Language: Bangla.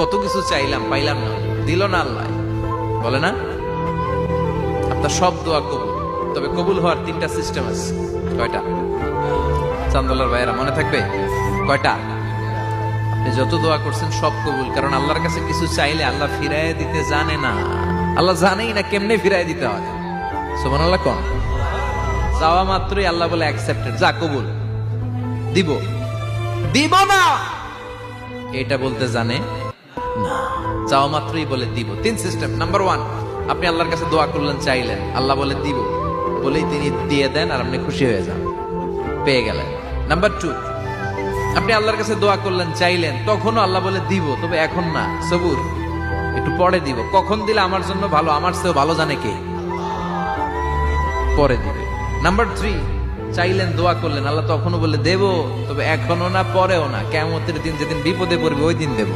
কত কিছু চাইলাম, পাইলাম না, দিল না আল্লাহ, বলে না? আপনার সব দোয়া কবুল, তবে কবুল হওয়ার 3টা সিস্টেম আছে। কয়টা? চান্দলার ভাইয়েরা মনে থাকবে? কয়টা? আপনি যত দোয়া করছেন সব কবুল, কারণ আল্লাহর কাছে কিছু চাইলে আল্লাহ ফিরাইয়া দিতে জানে না। আল্লাহ জানেই না কেমনে ফিরাই দিতে হয়। সুবহানাল্লাহ কোন? চাওয়া মাত্রই আল্লাহ বলে অ্যাকসেপ্টেড, যা কবুল, দিব দিব না এটা বলতে জানে না, চাওয়া মাত্রই বলে দিব। 3 সিস্টেম। নাম্বার 1, আপনি আল্লাহর কাছে দোয়া করলেন, চাইলেন, আল্লাহ বলে দিব, বলেই তিনি দিয়ে দেন আর আপনি খুশি হয়ে যান, পেয়ে গেলেন। নাম্বার 2, আপনি আল্লাহর কাছে দোয়া করলেন, চাইলেন, তখনও আল্লাহ বলে দিব, তবে এখন না, সবুর, একটু পরে দিব। কখন দিলে আমার জন্য ভালো, আমার চেয়েও ভালো জানে কে, পরে দিবে। নাম্বার 3, চাইলেন, দোয়া করলেন, আল্লাহ তখনও বলে দেব, তবে এখনো না, পরেও না, কিয়ামতের দিন যেদিন বিপদে পড়বে ওই দিন দেব।